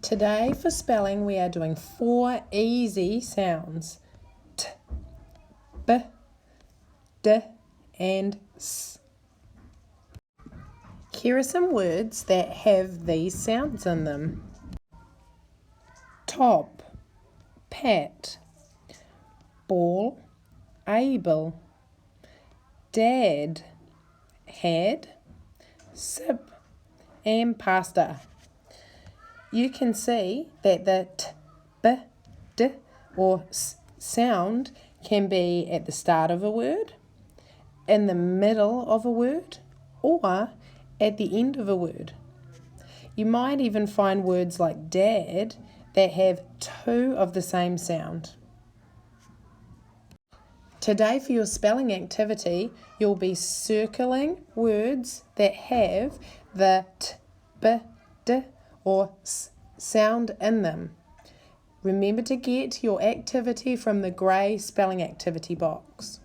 Today for spelling we are doing 4 easy sounds. T, B, D and S. Here are some words that have these sounds in them. Top, pat, ball, able, dad, had, sip and pasta. You can see that the t, b, d or s sound can be at the start of a word, in the middle of a word, or at the end of a word. You might even find words like dad that have 2 of the same sound. Today for your spelling activity, you'll be circling words that have the t, b, d or s sound in them. Remember to get your activity from the grey spelling activity box.